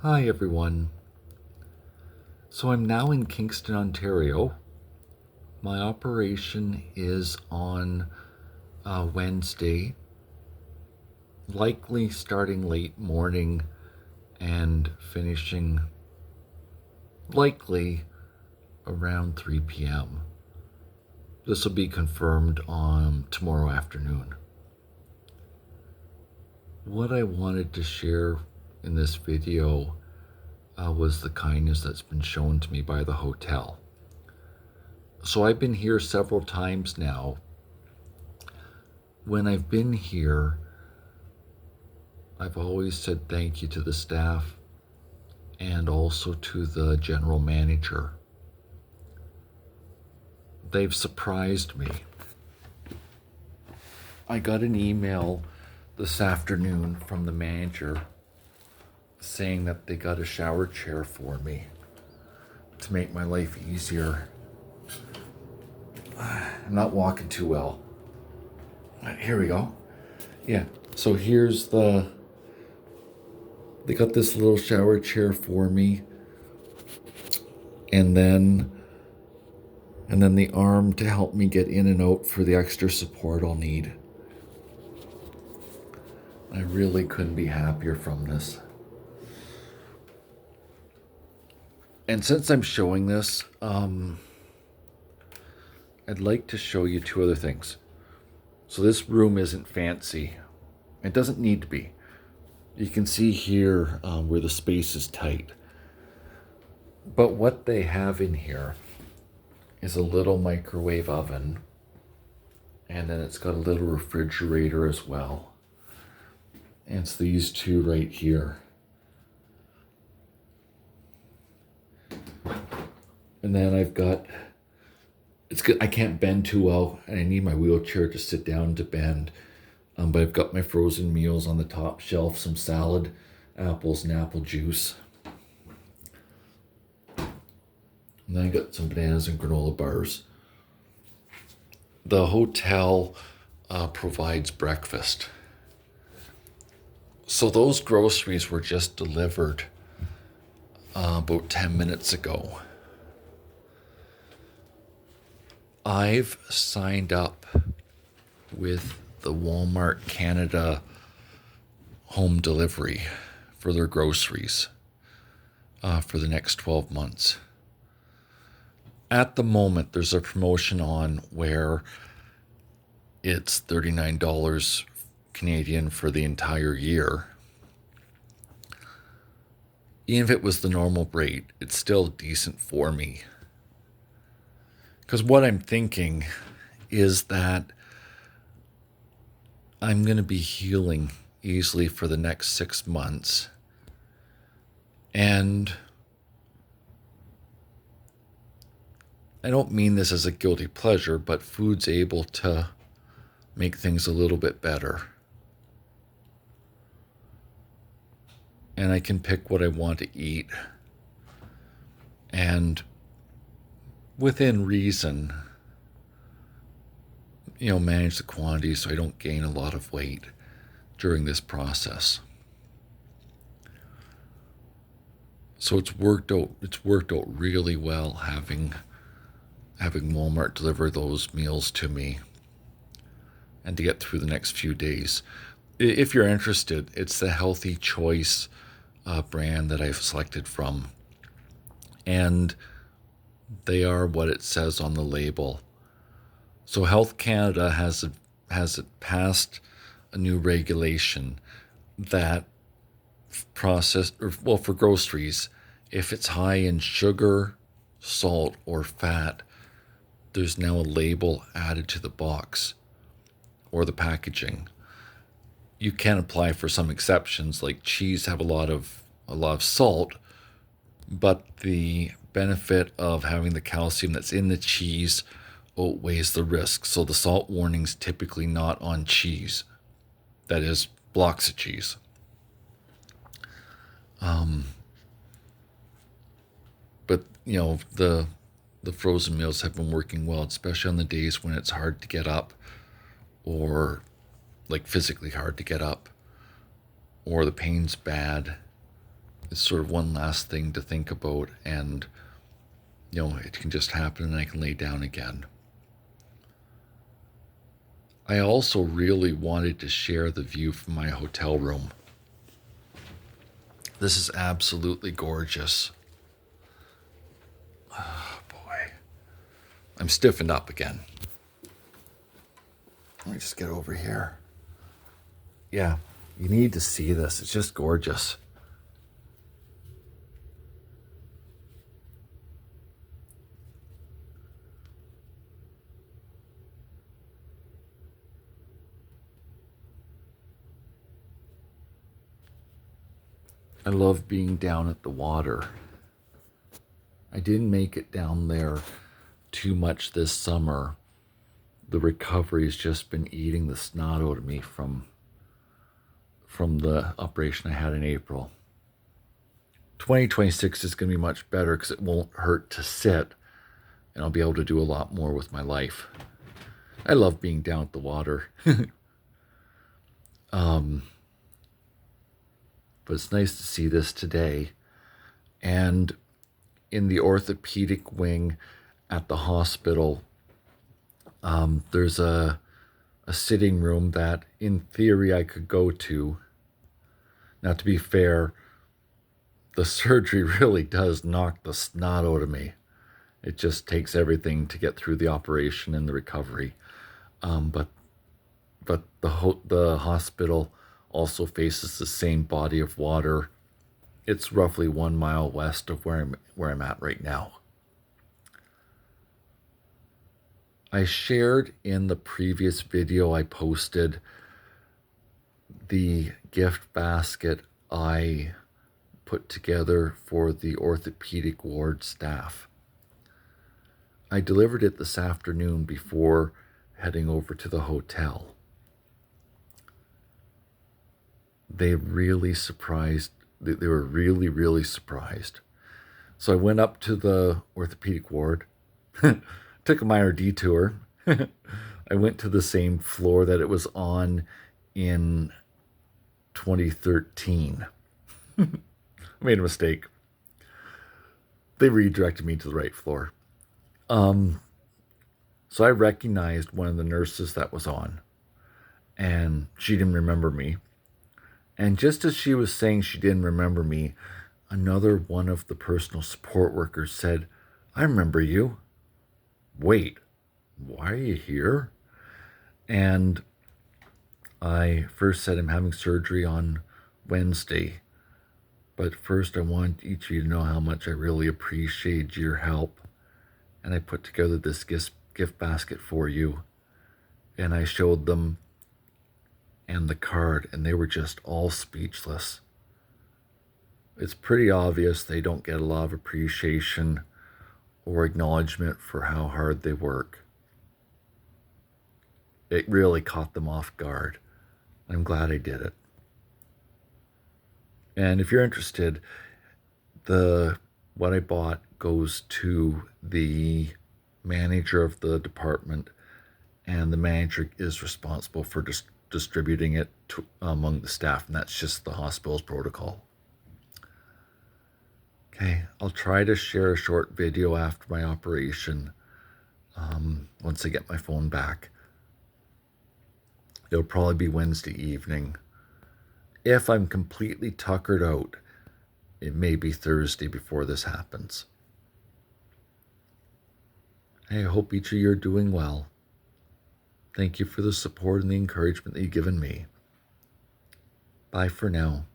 Hi everyone. So I'm now in Kingston, Ontario. My operation is on Wednesday, likely starting late morning and finishing likely around 3 p.m. This will be confirmed on tomorrow afternoon. What I wanted to share in this video was the kindness that's been shown to me by the hotel. So I've been here several times now. When I've been here, I've always said thank you to the staff and also to the general manager. They've surprised me. I got an email this afternoon from the manager saying that they got a shower chair for me to make my life easier. I'm not walking too well. Here we go. Yeah, so they got this little shower chair for me, and then the arm to help me get in and out for the extra support I'll need. I really couldn't be happier from this. And since I'm showing this, I'd like to show you two other things. So this room isn't fancy. It doesn't need to be. You can see here where the space is tight. But what they have in here is a little microwave oven, and then it's got a little refrigerator as well. And it's these two right here. And then I've got, it's good. I can't bend too well, and I need my wheelchair to sit down to bend. But I've got my frozen meals on the top shelf, some salad, apples, and apple juice. And then I got some bananas and granola bars. The hotel provides breakfast. So those groceries were just delivered about 10 minutes ago. I've signed up with the Walmart Canada home delivery for their groceries for the next 12 months. At the moment, there's a promotion on where it's $39 Canadian for the entire year. Even if it was the normal rate, it's still decent for me. Because what I'm thinking is that I'm going to be healing easily for the next 6 months. And I don't mean this as a guilty pleasure, but food's able to make things a little bit better. And I can pick what I want to eat. And within reason, manage the quantity so I don't gain a lot of weight during this process. So it's worked out really well having Walmart deliver those meals to me and to get through the next few days. If you're interested, it's the Healthy Choice brand that I've selected from. And they are what it says on the label. So Health Canada has passed a new regulation that for groceries, if it's high in sugar, salt, or fat, there's now a label added to the box or the packaging. You can apply for some exceptions, like cheese have a lot of salt, but the benefit of having the calcium that's in the cheese outweighs the risk. So the salt warning's typically not on cheese. That is, blocks of cheese. But the frozen meals have been working well, especially on the days when it's hard to get up, or like physically hard to get up, or the pain's bad. it's sort of one last thing to think about, and it can just happen and I can lay down again. I also really wanted to share the view from my hotel room. This is absolutely gorgeous. Oh boy. I'm stiffened up again. Let me just get over here. Yeah, you need to see this. It's just gorgeous. I love being down at the water. I didn't make it down there too much this summer. The recovery's just been eating the snot out of me from the operation I had in April. 2026 is going to be much better because it won't hurt to sit, and I'll be able to do a lot more with my life. I love being down at the water. But it's nice to see this today. And in the orthopedic wing at the hospital, there's a sitting room that in theory I could go to. Now, to be fair, the surgery really does knock the snot out of me. It just takes everything to get through the operation and the recovery. But the hospital also faces the same body of water. It's roughly 1 mile west of where I'm at right now. I shared in the previous video I posted the gift basket I put together for the orthopedic ward staff. I delivered it this afternoon before heading over to the hotel. They were really, really surprised. So I went up to the orthopedic ward, took a minor detour. I went to the same floor that it was on in 2013. I made a mistake. They redirected me to the right floor. So I recognized one of the nurses that was on, and she didn't remember me. And just as she was saying she didn't remember me, another one of the personal support workers said, "I remember you. Wait, why are you here?" And I first said I'm having surgery on Wednesday. But first I want each of you to know how much I really appreciate your help. And I put together this gift basket for you. And I showed them and the card, and they were just all speechless. It's pretty obvious they don't get a lot of appreciation or acknowledgement for how hard they work. It really caught them off guard. I'm glad I did it. And if you're interested, what I bought goes to the manager of the department, and the manager is responsible for distributing it among the staff, and that's just the hospital's protocol. Okay, I'll try to share a short video after my operation once I get my phone back. It'll probably be Wednesday evening. If I'm completely tuckered out, it may be Thursday before this happens. Hey, I hope each of you are doing well. Thank you for the support and the encouragement that you've given me. Bye for now.